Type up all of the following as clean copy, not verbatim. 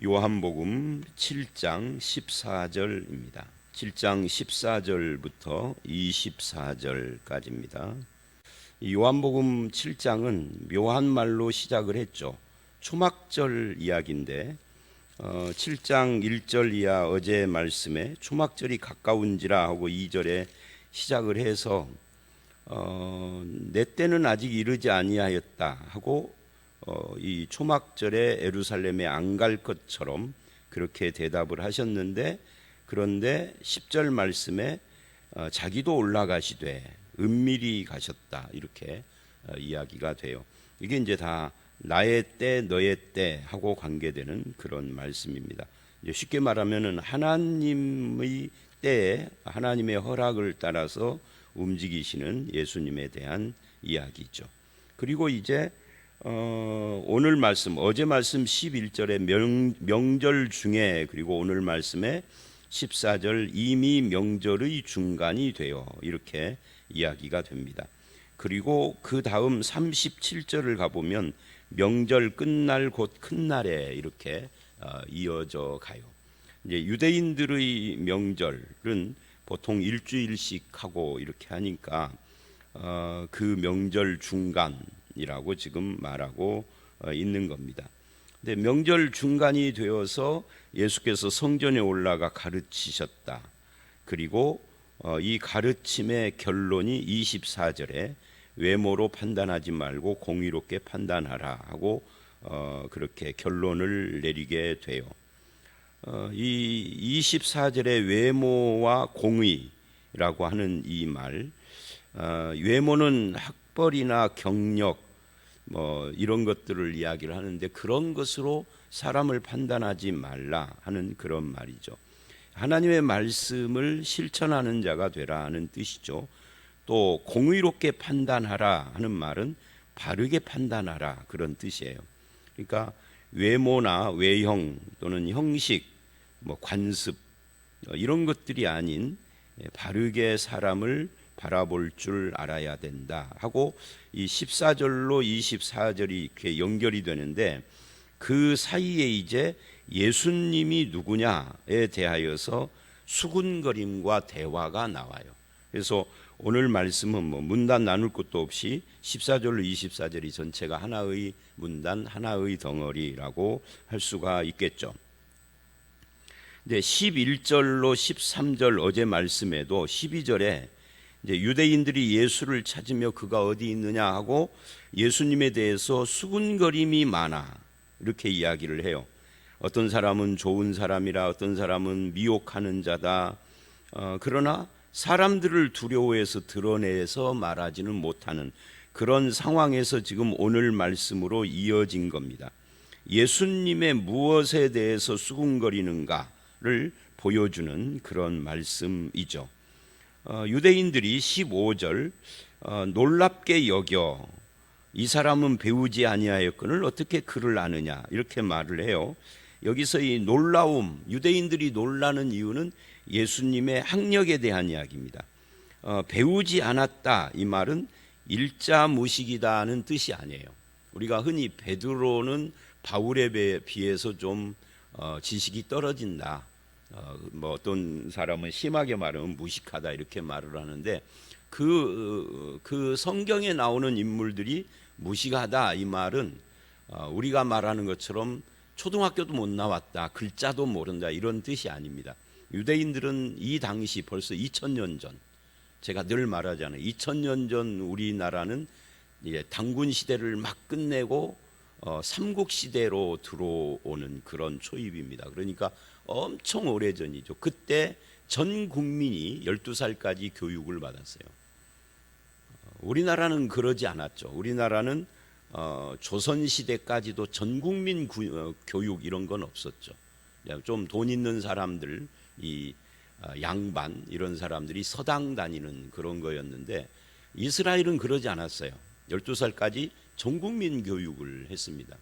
요한복음 7장 14절입니다. 7장 14절부터 24절까지입니다. 이 요한복음 7장은 묘한 말로 시작을 했죠. 초막절 이야기인데 7장 1절 이하 어제 말씀에 초막절이 가까운지라 하고 2절에 시작을 해서 내 때는 아직 이르지 아니하였다 하고 이 초막절에 예루살렘에 안 갈 것처럼 그렇게 대답을 하셨는데, 그런데 10절 말씀에 자기도 올라가시되 은밀히 가셨다 이렇게 이야기가 돼요. 이게 이제 다 나의 때 너의 때 하고 관계되는 그런 말씀입니다. 이제 쉽게 말하면은 하나님의 때에 하나님의 허락을 따라서 움직이시는 예수님에 대한 이야기죠. 그리고 이제 오늘 말씀, 어제 말씀 11절에 명절 중에, 그리고 오늘 말씀에 14절 이미 명절의 중간이 되어 이렇게 이야기가 됩니다. 그리고 그 다음 37절을 가보면 명절 끝날 곧 큰 날에 이렇게 이어져 가요. 이제 유대인들의 명절은 보통 일주일씩 하고 이렇게 하니까 그 명절 중간이라고 지금 말하고 있는 겁니다. 근데 명절 중간이 되어서 예수께서 성전에 올라가 가르치셨다. 그리고 이 가르침의 결론이 24절에 외모로 판단하지 말고 공의롭게 판단하라 하고 그렇게 결론을 내리게 돼요. 이 24절의 외모와 공의라고 하는 이 말, 외모는 학벌이나 경력 이런 것들을 이야기를 하는데, 그런 것으로 사람을 판단하지 말라 하는 그런 말이죠. 하나님의 말씀을 실천하는 자가 되라 하는 뜻이죠. 또 공의롭게 판단하라 하는 말은 바르게 판단하라 그런 뜻이에요. 그러니까 외모나 외형 또는 형식, 관습 이런 것들이 아닌 바르게 사람을 바라볼 줄 알아야 된다 하고, 이 14절로 24절이 이렇게 연결이 되는데, 그 사이에 이제 예수님이 누구냐에 대하여서 수군거림과 대화가 나와요. 그래서 오늘 말씀은 문단 나눌 것도 없이 14절로 24절이 전체가 하나의 문단, 하나의 덩어리라고 할 수가 있겠죠. 근데 11절로 13절 어제 말씀에도 12절에 이제 유대인들이 예수를 찾으며 그가 어디 있느냐 하고 예수님에 대해서 수군거림이 많아 이렇게 이야기를 해요. 어떤 사람은 좋은 사람이라, 어떤 사람은 미혹하는 자다. 그러나 사람들을 두려워해서 드러내서 말하지는 못하는 그런 상황에서 지금 오늘 말씀으로 이어진 겁니다. 예수님의 무엇에 대해서 수군거리는가를 보여주는 그런 말씀이죠. 유대인들이 15절 놀랍게 여겨 이 사람은 배우지 아니하였거늘 어떻게 그를 아느냐 이렇게 말을 해요. 여기서 이 놀라움, 유대인들이 놀라는 이유는 예수님의 학력에 대한 이야기입니다. 배우지 않았다 이 말은 일자무식이다는 뜻이 아니에요. 우리가 흔히 베드로는 바울에 비해서 좀 지식이 떨어진다, 어떤 사람은 심하게 말하면 무식하다 이렇게 말을 하는데, 그 성경에 나오는 인물들이 무식하다 이 말은 우리가 말하는 것처럼 초등학교도 못 나왔다, 글자도 모른다 이런 뜻이 아닙니다. 유대인들은 이 당시 벌써 2000년 전, 제가 늘 말하잖아요. 2000년 전 우리나라는 이제 단군 시대를 막 끝내고 삼국 시대로 들어오는 그런 초입입니다. 그러니까 엄청 오래전이죠. 그때 전 국민이 12살까지 교육을 받았어요. 우리나라는 그러지 않았죠. 우리나라는 조선시대까지도 전 국민 교육 이런 건 없었죠. 좀 돈 있는 사람들, 이 양반 이런 사람들이 서당 다니는 그런 거였는데, 이스라엘은 그러지 않았어요. 12살까지 전 국민 교육을 했습니다.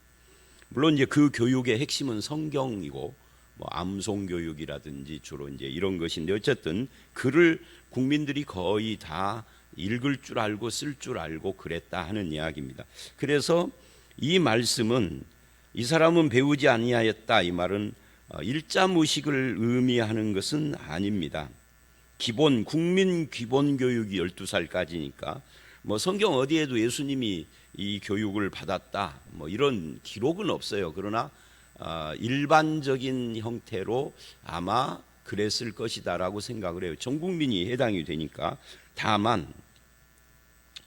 물론 이제 그 교육의 핵심은 성경이고 암송 교육이라든지 주로 이제 이런 것인데, 어쨌든 글을 국민들이 거의 다 읽을 줄 알고 쓸 줄 알고 그랬다 하는 이야기입니다. 그래서 이 말씀은 이 사람은 배우지 아니하였다. 이 말은 일자무식을 의미하는 것은 아닙니다. 국민 기본 교육이 12살까지니까 뭐 성경 어디에도 예수님이 이 교육을 받았다 뭐 이런 기록은 없어요. 그러나 일반적인 형태로 아마 그랬을 것이다라고 생각을 해요. 전 국민이 해당이 되니까. 다만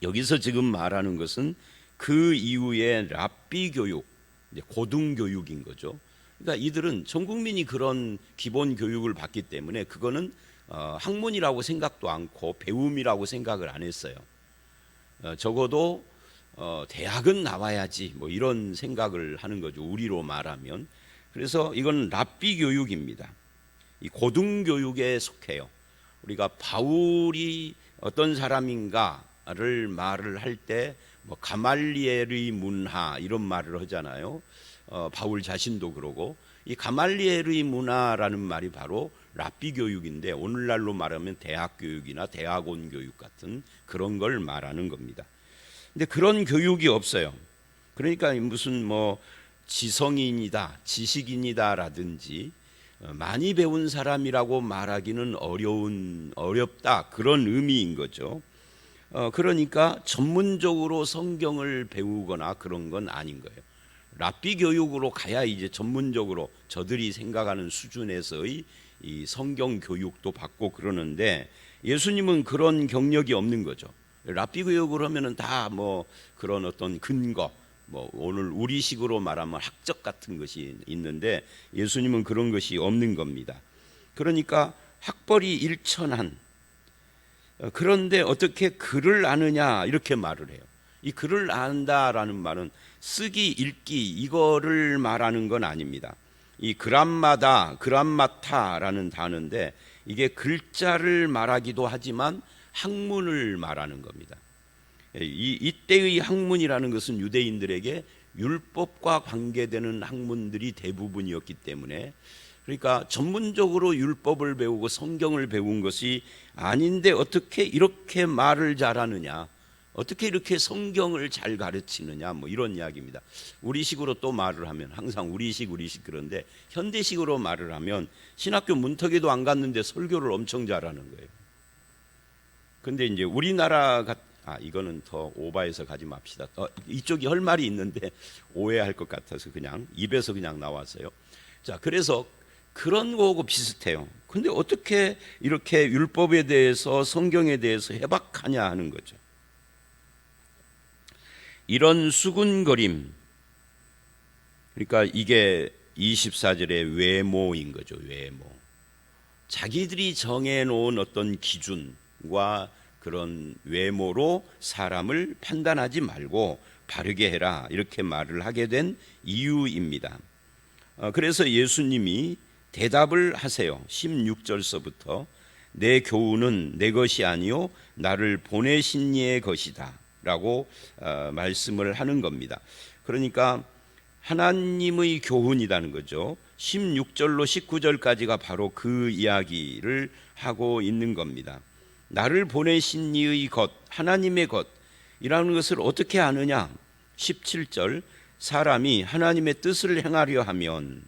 여기서 지금 말하는 것은 그 이후에 랍비 교육, 고등 교육인 거죠. 그러니까 이들은 전 국민이 그런 기본 교육을 받기 때문에 그거는 학문이라고 생각도 않고 배움이라고 생각을 안 했어요. 적어도 대학은 나와야지 뭐 이런 생각을 하는 거죠. 우리로 말하면. 그래서 이건 랍비 교육입니다. 이 고등 교육에 속해요. 우리가 바울이 어떤 사람인가를 말을 할 때 뭐 가말리엘의 문화 이런 말을 하잖아요. 바울 자신도 그러고 이 가말리엘의 문화라는 말이 바로 랍비 교육인데 오늘날로 말하면 대학 교육이나 대학원 교육 같은 그런 걸 말하는 겁니다. 근데 그런 교육이 없어요. 그러니까 무슨 뭐 지성인이다, 지식인이다라든지 많이 배운 사람이라고 말하기는 어렵다 그런 의미인 거죠. 그러니까 전문적으로 성경을 배우거나 그런 건 아닌 거예요. 랍비 교육으로 가야 이제 전문적으로 저들이 생각하는 수준에서의 이 성경 교육도 받고 그러는데 예수님은 그런 경력이 없는 거죠. 랍비 교육을 하면은 다 뭐 그런 어떤 근거, 뭐 오늘 우리식으로 말하면 학적 같은 것이 있는데 예수님은 그런 것이 없는 겁니다. 그러니까 학벌이 일천한, 그런데 어떻게 글을 아느냐 이렇게 말을 해요. 이 글을 안다라는 말은 쓰기, 읽기 이거를 말하는 건 아닙니다. 이 그람마타라는 단어인데 이게 글자를 말하기도 하지만 학문을 말하는 겁니다. 이때의 학문이라는 것은 유대인들에게 율법과 관계되는 학문들이 대부분이었기 때문에, 그러니까 전문적으로 율법을 배우고 성경을 배운 것이 아닌데 어떻게 이렇게 말을 잘하느냐, 어떻게 이렇게 성경을 잘 가르치느냐, 뭐 이런 이야기입니다. 우리식으로 또 말을 하면 항상 우리식 그런데 현대식으로 말을 하면 신학교 문턱에도 안 갔는데 설교를 엄청 잘하는 거예요. 근데 이제 우리나라가 이거는 더 오바해서 가지 맙시다. 이쪽이 할 말이 있는데 오해할 것 같아서 그냥 입에서 그냥 나왔어요. 자, 그래서 그런 거하고 비슷해요. 근데 어떻게 이렇게 율법에 대해서 성경에 대해서 해박하냐 하는 거죠. 이런 수군거림, 그러니까 이게 24절의 외모인 거죠. 외모. 자기들이 정해놓은 어떤 기준과 그런 외모로 사람을 판단하지 말고 바르게 해라 이렇게 말을 하게 된 이유입니다. 그래서 예수님이 대답을 하세요. 16절서부터 내 교훈은 내 것이 아니요 나를 보내신 이의 것이다 라고 말씀을 하는 겁니다. 그러니까 하나님의 교훈이라는 거죠. 16절로 19절까지가 바로 그 이야기를 하고 있는 겁니다. 나를 보내신 이의 것, 하나님의 것이라는 것을 어떻게 아느냐? 17절, 사람이 하나님의 뜻을 행하려 하면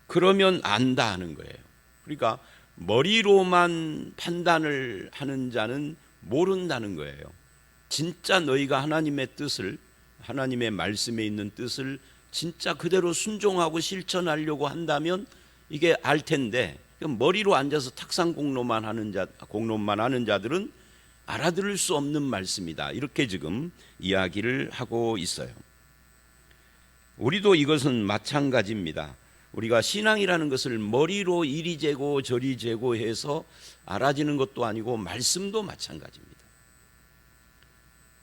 그러면 안다 하는 거예요. 그러니까 머리로만 판단을 하는 자는 모른다는 거예요. 진짜 너희가 하나님의 뜻을, 하나님의 말씀에 있는 뜻을 진짜 그대로 순종하고 실천하려고 한다면 이게 알 텐데, 머리로 앉아서 탁상공론만 하는 자들은 알아들을 수 없는 말씀이다. 이렇게 지금 이야기를 하고 있어요. 우리도 이것은 마찬가지입니다. 우리가 신앙이라는 것을 머리로 이리 재고 저리 재고 해서 알아지는 것도 아니고 말씀도 마찬가지입니다.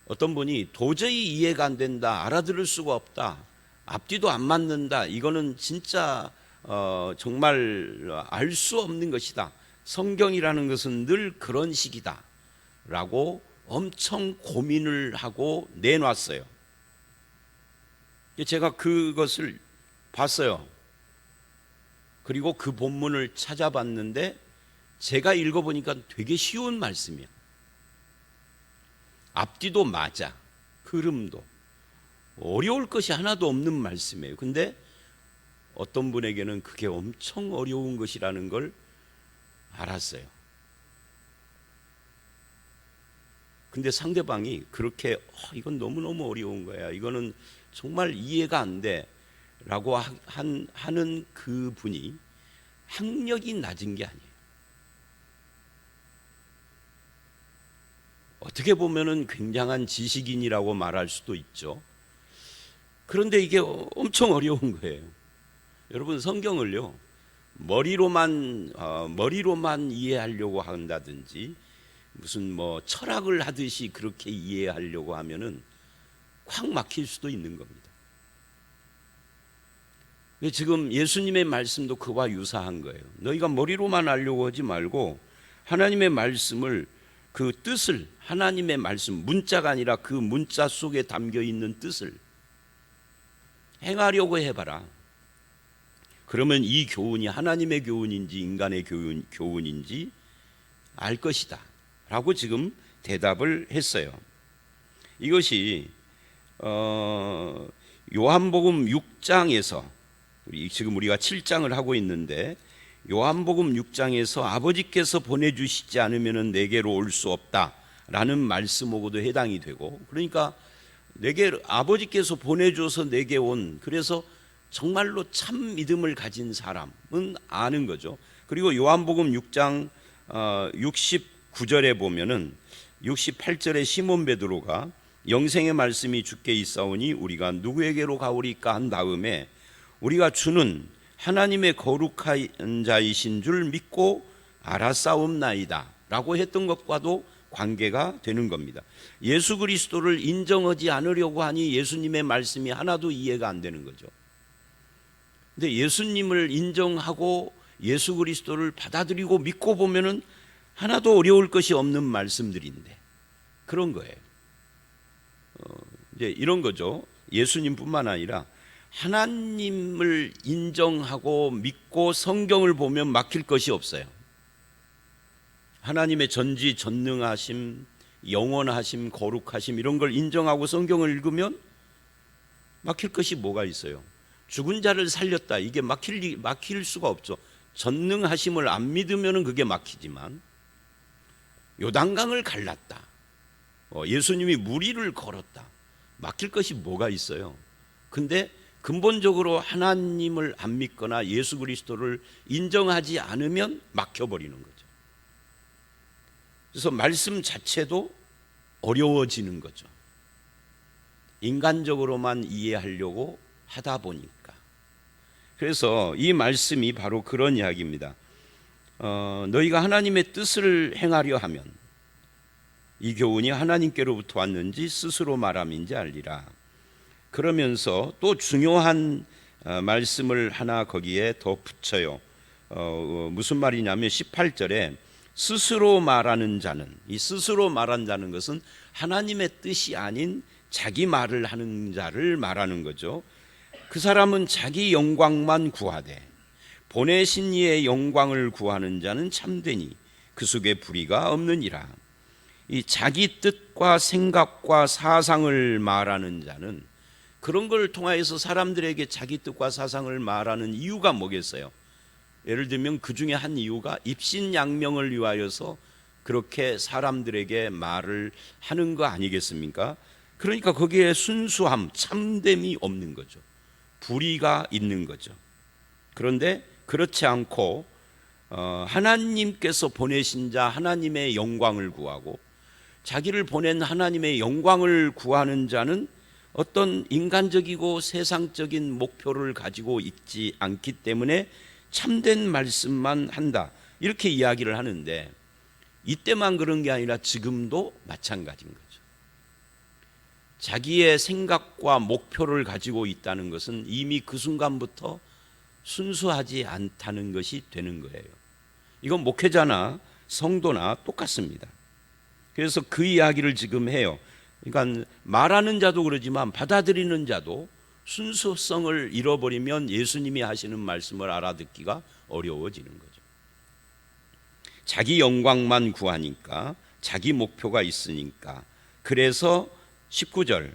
어떤 분이 도저히 이해가 안 된다, 알아들을 수가 없다, 앞뒤도 안 맞는다, 이거는 진짜 정말 알 수 없는 것이다, 성경이라는 것은 늘 그런 식이다 라고 엄청 고민을 하고 내놨어요. 제가 그것을 봤어요. 그리고 그 본문을 찾아봤는데 제가 읽어보니까 되게 쉬운 말씀이에요. 앞뒤도 맞아, 흐름도. 어려울 것이 하나도 없는 말씀이에요. 근데 어떤 분에게는 그게 엄청 어려운 것이라는 걸 알았어요. 근데 상대방이 그렇게 이건 너무너무 어려운 거야, 이거는 정말 이해가 안 돼 라고 하는 그 분이 학력이 낮은 게 아니에요. 어떻게 보면은 굉장한 지식인이라고 말할 수도 있죠. 그런데 이게 엄청 어려운 거예요. 여러분, 성경을요 머리로만 이해하려고 한다든지 무슨 뭐 철학을 하듯이 그렇게 이해하려고 하면은 콱 막힐 수도 있는 겁니다. 지금 예수님의 말씀도 그와 유사한 거예요. 너희가 머리로만 알려고 하지 말고 하나님의 말씀을, 그 뜻을, 하나님의 말씀, 문자가 아니라 그 문자 속에 담겨 있는 뜻을 행하려고 해봐라. 그러면 이 교훈이 하나님의 교훈인지 인간의 교훈인지 알 것이다 라고 지금 대답을 했어요. 이것이 요한복음 6장에서, 지금 우리가 7장을 하고 있는데 요한복음 6장에서 아버지께서 보내주시지 않으면 내게로 올 수 없다 라는 말씀하고도 해당이 되고, 그러니까 내게 아버지께서 보내줘서 내게 온, 그래서 정말로 참 믿음을 가진 사람은 아는 거죠. 그리고 요한복음 6장 69절에 보면은 68절에 시몬 베드로가 영생의 말씀이 주께 있사오니 우리가 누구에게로 가오리까 한 다음에 우리가 주는 하나님의 거룩한 자이신 줄 믿고 알았사옵나이다 라고 했던 것과도 관계가 되는 겁니다. 예수 그리스도를 인정하지 않으려고 하니 예수님의 말씀이 하나도 이해가 안 되는 거죠. 근데 예수님을 인정하고 예수 그리스도를 받아들이고 믿고 보면은 하나도 어려울 것이 없는 말씀들인데 그런 거예요. 이제 이런 거죠. 예수님뿐만 아니라 하나님을 인정하고 믿고 성경을 보면 막힐 것이 없어요. 하나님의 전지전능하심, 영원하심, 거룩하심 이런 걸 인정하고 성경을 읽으면 막힐 것이 뭐가 있어요? 죽은 자를 살렸다, 이게 막힐 수가 없죠. 전능하심을 안 믿으면 그게 막히지만, 요단강을 갈랐다, 예수님이 무리를 걸었다, 막힐 것이 뭐가 있어요? 근데 근본적으로 하나님을 안 믿거나 예수 그리스도를 인정하지 않으면 막혀버리는 거죠. 그래서 말씀 자체도 어려워지는 거죠. 인간적으로만 이해하려고 하다 보니까. 그래서 이 말씀이 바로 그런 이야기입니다. 너희가 하나님의 뜻을 행하려 하면 이 교훈이 하나님께로부터 왔는지 스스로 말함인지 알리라. 그러면서 또 중요한 말씀을 하나 거기에 더 붙여요. 무슨 말이냐면 18절에 스스로 말하는 자는, 이 스스로 말한다는 것은 하나님의 뜻이 아닌 자기 말을 하는 자를 말하는 거죠. 그 사람은 자기 영광만 구하되 보내신 이의 영광을 구하는 자는 참되니 그 속에 불의가 없느니라. 이 자기 뜻과 생각과 사상을 말하는 자는, 그런 걸 통하여서 사람들에게 자기 뜻과 사상을 말하는 이유가 뭐겠어요? 예를 들면 그 중에 한 이유가 입신양명을 위하여서 그렇게 사람들에게 말을 하는 거 아니겠습니까? 그러니까 거기에 순수함, 참됨이 없는 거죠. 불의가 있는 거죠. 그런데 그렇지 않고 하나님께서 보내신 자 하나님의 영광을 구하고 자기를 보낸 하나님의 영광을 구하는 자는 어떤 인간적이고 세상적인 목표를 가지고 있지 않기 때문에 참된 말씀만 한다, 이렇게 이야기를 하는데, 이때만 그런 게 아니라 지금도 마찬가지인 거죠. 자기의 생각과 목표를 가지고 있다는 것은 이미 그 순간부터 순수하지 않다는 것이 되는 거예요. 이건 목회자나 성도나 똑같습니다. 그래서 그 이야기를 지금 해요. 그러니까 말하는 자도 그러지만 받아들이는 자도 순수성을 잃어버리면 예수님이 하시는 말씀을 알아듣기가 어려워지는 거죠. 자기 영광만 구하니까, 자기 목표가 있으니까. 그래서 19절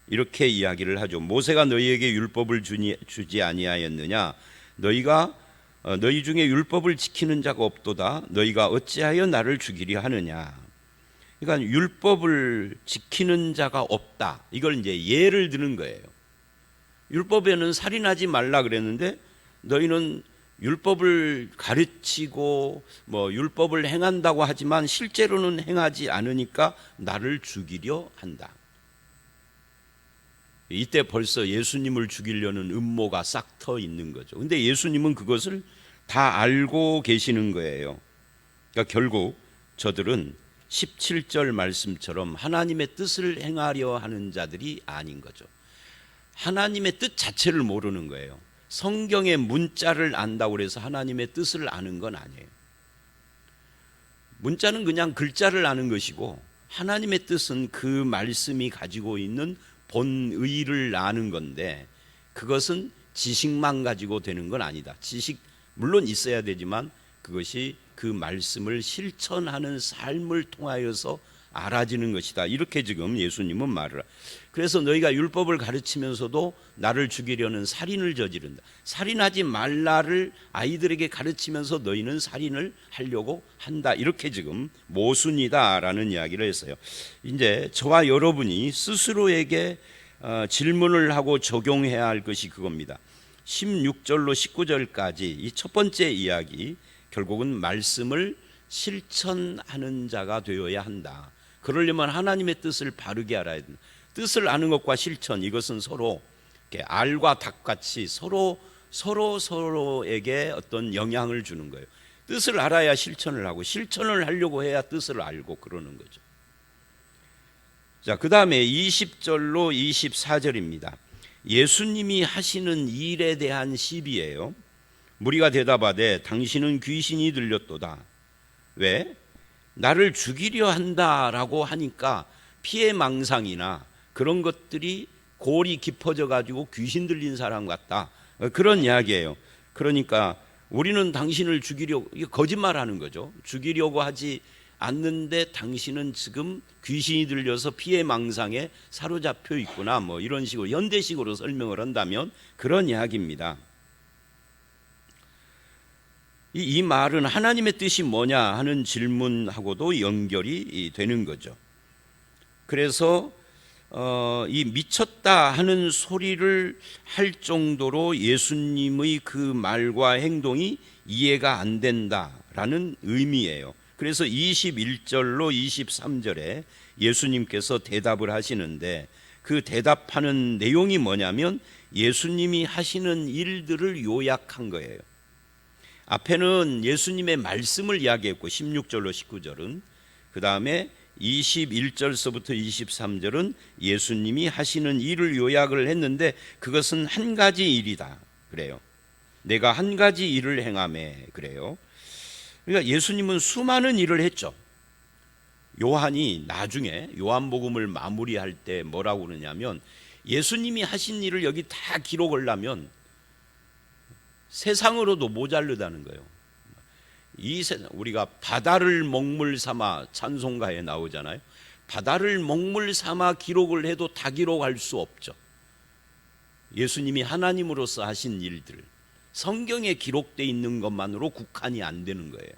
이렇게 이야기를 하죠. 모세가 너희에게 율법을 주지 아니하였느냐? 너희 중에 율법을 지키는 자가 없도다. 너희가 어찌하여 나를 죽이려 하느냐? 그러니까 율법을 지키는 자가 없다. 이걸 이제 예를 드는 거예요. 율법에는 살인하지 말라 그랬는데 너희는 율법을 가르치고 율법을 행한다고 하지만 실제로는 행하지 않으니까 나를 죽이려 한다. 이때 벌써 예수님을 죽이려는 음모가 싹 터 있는 거죠. 근데 예수님은 그것을 다 알고 계시는 거예요. 그러니까 결국 저들은 17절 말씀처럼 하나님의 뜻을 행하려 하는 자들이 아닌 거죠. 하나님의 뜻 자체를 모르는 거예요. 성경의 문자를 안다고 해서 하나님의 뜻을 아는 건 아니에요. 문자는 그냥 글자를 아는 것이고 하나님의 뜻은 그 말씀이 가지고 있는 본의를 아는 건데 그것은 지식만 가지고 되는 건 아니다. 지식 물론 있어야 되지만 그것이 그 말씀을 실천하는 삶을 통하여서 알아지는 것이다. 이렇게 지금 예수님은 말을. 그래서 너희가 율법을 가르치면서도 나를 죽이려는 살인을 저지른다. 살인하지 말라를 아이들에게 가르치면서 너희는 살인을 하려고 한다. 이렇게 지금 모순이다라는 이야기를 했어요. 이제 저와 여러분이 스스로에게 질문을 하고 적용해야 할 것이 그겁니다. 16절로 19절까지 이 첫 번째 이야기, 결국은 말씀을 실천하는 자가 되어야 한다. 그러려면 하나님의 뜻을 바르게 알아야 된다. 뜻을 아는 것과 실천, 이것은 서로 알과 닭같이 서로에게 어떤 영향을 주는 거예요. 뜻을 알아야 실천을 하고 실천을 하려고 해야 뜻을 알고 그러는 거죠. 자, 그 다음에 20절로 24절입니다. 예수님이 하시는 일에 대한 시비예요. 무리가 대답하되 당신은 귀신이 들렸도다. 왜? 나를 죽이려 한다라고 하니까 피해망상이나 그런 것들이 골이 깊어져 가지고 귀신 들린 사람 같다. 그런 이야기예요. 그러니까 우리는 당신을 죽이려고, 이게 거짓말하는 거죠. 죽이려고 하지 않는데 당신은 지금 귀신이 들려서 피해망상에 사로잡혀 있구나. 이런 식으로 현대식으로 설명을 한다면 그런 이야기입니다. 이 말은 하나님의 뜻이 뭐냐 하는 질문하고도 연결이 되는 거죠. 그래서 이 미쳤다 하는 소리를 할 정도로 예수님의 그 말과 행동이 이해가 안 된다라는 의미예요. 그래서 21절로 23절에 예수님께서 대답을 하시는데 그 대답하는 내용이 뭐냐면 예수님이 하시는 일들을 요약한 거예요. 앞에는 예수님의 말씀을 이야기했고 16절로 19절은, 그 다음에 21절서부터 23절은 예수님이 하시는 일을 요약을 했는데 그것은 한 가지 일이다 그래요. 내가 한 가지 일을 행하매 그래요. 그러니까 예수님은 수많은 일을 했죠. 요한이 나중에 요한복음을 마무리할 때 뭐라고 그러냐면 예수님이 하신 일을 여기 다 기록을 하면 세상으로도 모자르다는 거예요. 이 세상, 우리가 바다를 먹물 삼아 찬송가에 나오잖아요. 바다를 먹물 삼아 기록을 해도 다 기록할 수 없죠. 예수님이 하나님으로서 하신 일들, 성경에 기록되어 있는 것만으로 국한이 안 되는 거예요.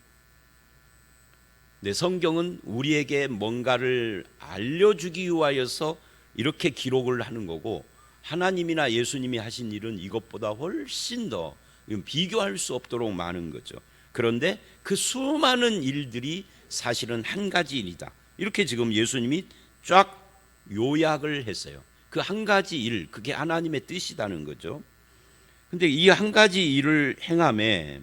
근데 성경은 우리에게 뭔가를 알려주기 위하여서 이렇게 기록을 하는 거고, 하나님이나 예수님이 하신 일은 이것보다 훨씬 더 비교할 수 없도록 많은 거죠. 그런데 그 수많은 일들이 사실은 한 가지 일이다. 이렇게 지금 예수님이 쫙 요약을 했어요. 그 한 가지 일, 그게 하나님의 뜻이라는 거죠. 근데 이 한 가지 일을 행함에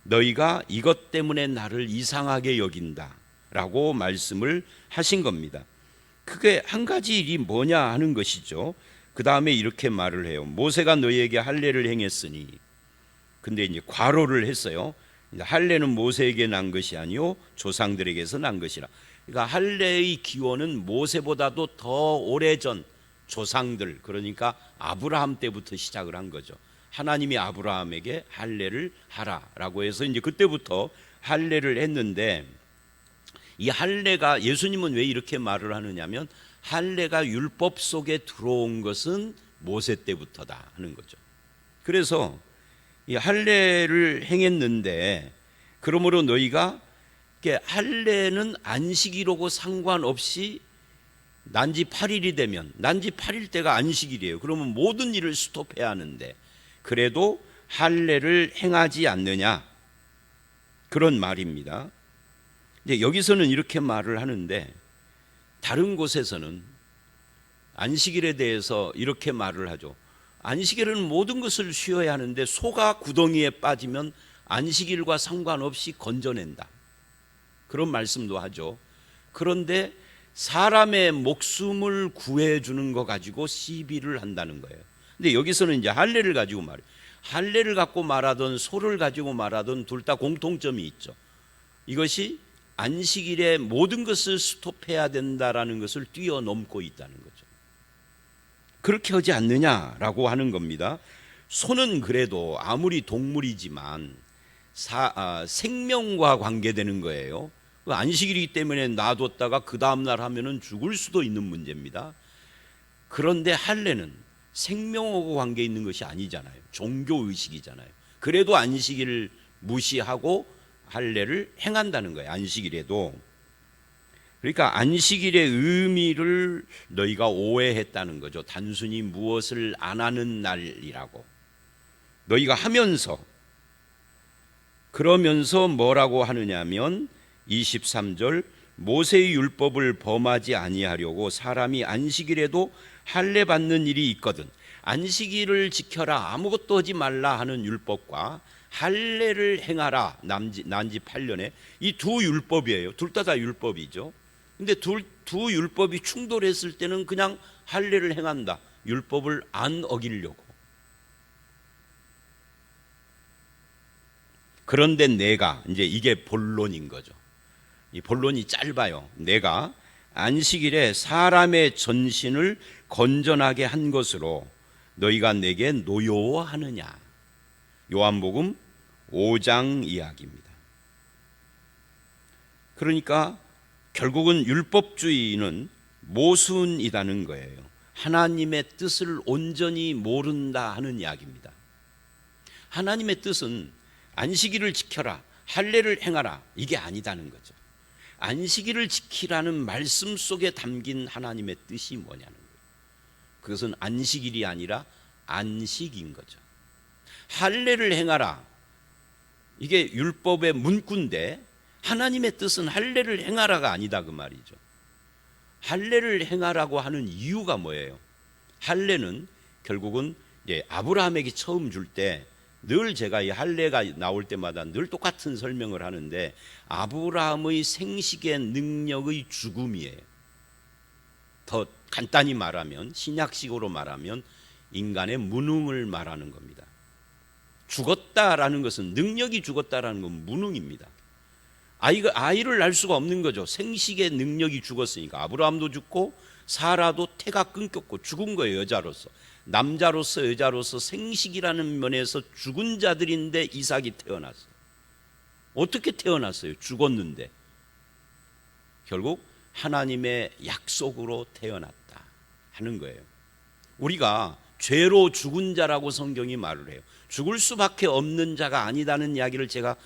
너희가 이것 때문에 나를 이상하게 여긴다 라고 말씀을 하신 겁니다. 그게 한 가지 일이 뭐냐 하는 것이죠. 그 다음에 이렇게 말을 해요. 모세가 너희에게 할례를 행했으니, 근데 이제 괄호를 했어요. 할례는 모세에게 난 것이 아니요 조상들에게서 난 것이라. 그러니까 할례의 기원은 모세보다도 더 오래전 조상들, 그러니까 아브라함 때부터 시작을 한 거죠. 하나님이 아브라함에게 할례를 하라라고 해서 이제 그때부터 할례를 했는데, 이 할례가, 예수님은 왜 이렇게 말을 하느냐면 할례가 율법 속에 들어온 것은 모세 때부터다 하는 거죠. 그래서 이 할례를 행했는데, 그러므로 너희가 할례는 안식일하고 상관없이 난지 8일이 되면, 난지 8일 때가 안식일이에요. 그러면 모든 일을 스톱해야 하는데 그래도 할례를 행하지 않느냐, 그런 말입니다. 이제 여기서는 이렇게 말을 하는데, 다른 곳에서는 안식일에 대해서 이렇게 말을 하죠. 안식일은 모든 것을 쉬어야 하는데 소가 구덩이에 빠지면 안식일과 상관없이 건져낸다, 그런 말씀도 하죠. 그런데 사람의 목숨을 구해주는 거 가지고 시비를 한다는 거예요. 근데 여기서는 이제 할례를 가지고 말해요. 할례를 갖고 말하든 소를 가지고 말하든 둘 다 공통점이 있죠. 이것이 안식일에 모든 것을 스톱해야 된다라는 것을 뛰어넘고 있다는 거죠. 그렇게 하지 않느냐라고 하는 겁니다. 소는 그래도 아무리 동물이지만 생명과 관계되는 거예요. 안식일이기 때문에 놔뒀다가 그 다음날 하면은 죽을 수도 있는 문제입니다. 그런데 할례는 생명하고 관계 있는 것이 아니잖아요. 종교의식이잖아요. 그래도 안식일을 무시하고 할례를 행한다는 거예요. 안식일에도. 그러니까 안식일의 의미를 너희가 오해했다는 거죠. 단순히 무엇을 안 하는 날이라고. 너희가 하면서, 그러면서 뭐라고 하느냐면 23절, 모세의 율법을 범하지 아니하려고 사람이 안식일에도 할례 받는 일이 있거든. 안식일을 지켜라, 아무것도 하지 말라 하는 율법과 할례를 행하라, 난지 8년에, 이 두 율법이에요. 둘 다 율법이죠. 근데 두 율법이 충돌했을 때는 그냥 할례를 행한다, 율법을 안 어기려고. 그런데 내가, 이제 이게 본론인 거죠. 이 본론이 짧아요. 내가 안식일에 사람의 전신을 건전하게 한 것으로 너희가 내게 노여워하느냐. 요한복음 5장 이야기입니다. 그러니까 결국은 율법주의는 모순이라는 거예요. 하나님의 뜻을 온전히 모른다 하는 이야기입니다. 하나님의 뜻은 안식일을 지켜라, 할례를 행하라, 이게 아니다는 거죠. 안식일을 지키라는 말씀 속에 담긴 하나님의 뜻이 뭐냐는 거예요. 그것은 안식일이 아니라 안식인 거죠. 할례를 행하라, 이게 율법의 문구인데 하나님의 뜻은 할례를 행하라가 아니다, 그 말이죠. 할례를 행하라고 하는 이유가 뭐예요? 할례는 결국은 이제 아브라함에게 처음 줄 때, 늘 제가 이 할례가 나올 때마다 늘 똑같은 설명을 하는데, 아브라함의 생식의 능력의 죽음이에요. 더 간단히 말하면, 신약식으로 말하면 인간의 무능을 말하는 겁니다. 죽었다라는 것은, 능력이 죽었다라는 건 무능입니다. 아이를 낳을 수가 없는 거죠. 생식의 능력이 죽었으니까. 아브라함도 죽고 사라도 태가 끊겼고 죽은 거예요. 여자로서, 남자로서 여자로서 생식이라는 면에서 죽은 자들인데 이삭이 태어났어요. 어떻게 태어났어요? 죽었는데. 결국 하나님의 약속으로 태어났다 하는 거예요. 우리가 죄로 죽은 자라고 성경이 말을 해요. 죽을 수밖에 없는 자가 아니다는 이야기를 제가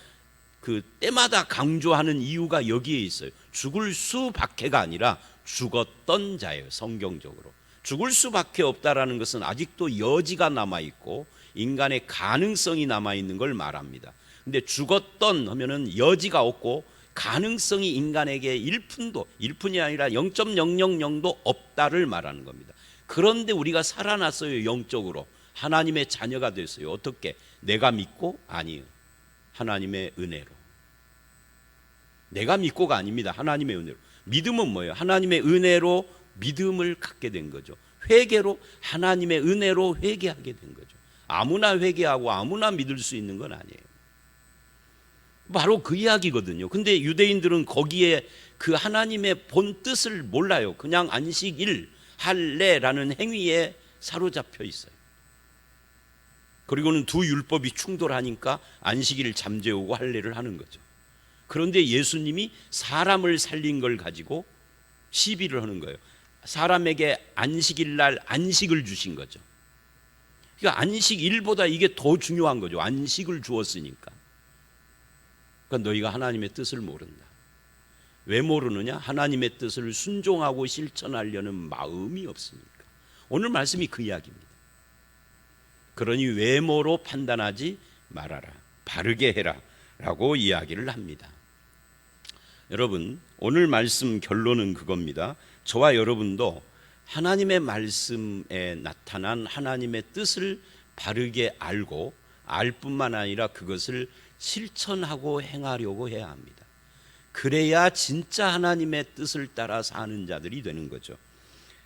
그 때마다 강조하는 이유가 여기에 있어요. 죽을 수밖에가 아니라 죽었던 자예요. 성경적으로 죽을 수밖에 없다라는 것은 아직도 여지가 남아있고 인간의 가능성이 남아있는 걸 말합니다. 근데 죽었던 하면은 여지가 없고 가능성이 인간에게 1푼이 아니라 0.000도 없다를 말하는 겁니다. 그런데 우리가 살아났어요. 영적으로 하나님의 자녀가 됐어요. 어떻게? 내가 믿고? 아니에요. 하나님의 은혜로. 내가 믿고가 아닙니다. 하나님의 은혜로. 믿음은 뭐예요? 하나님의 은혜로 믿음을 갖게 된 거죠. 회개로, 하나님의 은혜로 회개하게 된 거죠. 아무나 회개하고 아무나 믿을 수 있는 건 아니에요. 바로 그 이야기거든요. 근데 유대인들은 거기에 그 하나님의 본 뜻을 몰라요. 그냥 안식일, 할례라는 행위에 사로잡혀 있어요. 그리고는 두 율법이 충돌하니까 안식일을 잠재우고 할례를 하는 거죠. 그런데 예수님이 사람을 살린 걸 가지고 시비를 하는 거예요. 사람에게 안식일 날 안식을 주신 거죠. 그러니까 안식일보다 이게 더 중요한 거죠. 안식을 주었으니까. 그러니까 너희가 하나님의 뜻을 모른다. 왜 모르느냐? 하나님의 뜻을 순종하고 실천하려는 마음이 없으니까. 오늘 말씀이 그 이야기입니다. 그러니 외모로 판단하지 말아라. 바르게 해라 라고 이야기를 합니다. 여러분, 오늘 말씀 결론은 그겁니다. 저와 여러분도 하나님의 말씀에 나타난 하나님의 뜻을 바르게 알고 알 뿐만 아니라 그것을 실천하고 행하려고 해야 합니다. 그래야 진짜 하나님의 뜻을 따라 사는 자들이 되는 거죠.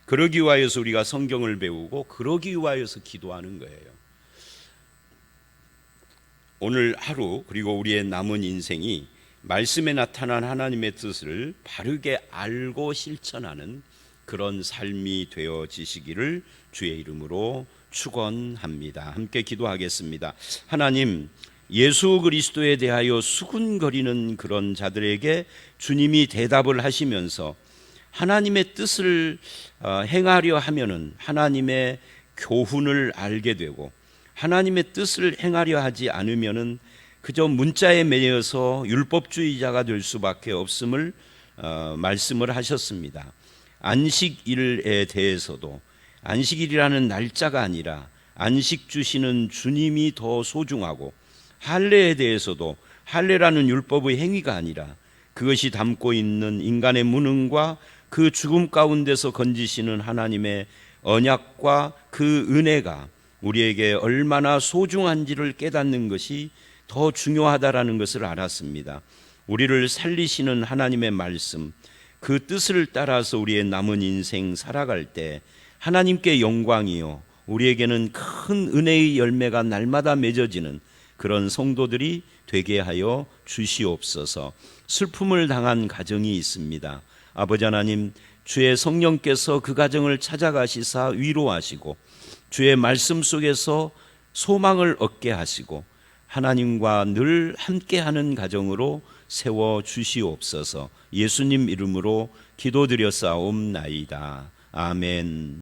그러기 위하여서 우리가 성경을 배우고 그러기 위하여서 기도하는 거예요. 오늘 하루 그리고 우리의 남은 인생이 말씀에 나타난 하나님의 뜻을 바르게 알고 실천하는 그런 삶이 되어지시기를 주의 이름으로 축원합니다. 함께 기도하겠습니다. 하나님, 예수 그리스도에 대하여 수군거리는 그런 자들에게 주님이 대답을 하시면서 하나님의 뜻을 행하려 하면은 하나님의 교훈을 알게 되고 하나님의 뜻을 행하려 하지 않으면은 그저 문자에 매여서 율법주의자가 될 수밖에 없음을 말씀을 하셨습니다. 안식일에 대해서도 안식일이라는 날짜가 아니라 안식 주시는 주님이 더 소중하고, 할례에 대해서도 할례라는 율법의 행위가 아니라 그것이 담고 있는 인간의 무능과 그 죽음 가운데서 건지시는 하나님의 언약과 그 은혜가 우리에게 얼마나 소중한지를 깨닫는 것이 더 중요하다라는 것을 알았습니다. 우리를 살리시는 하나님의 말씀, 그 뜻을 따라서 우리의 남은 인생 살아갈 때 하나님께 영광이요, 우리에게는 큰 은혜의 열매가 날마다 맺어지는 그런 성도들이 되게 하여 주시옵소서. 슬픔을 당한 가정이 있습니다. 아버지 하나님, 주의 성령께서 그 가정을 찾아가시사 위로하시고 주의 말씀 속에서 소망을 얻게 하시고 하나님과 늘 함께하는 가정으로 세워 주시옵소서. 예수님 이름으로 기도드렸사옵나이다. 아멘.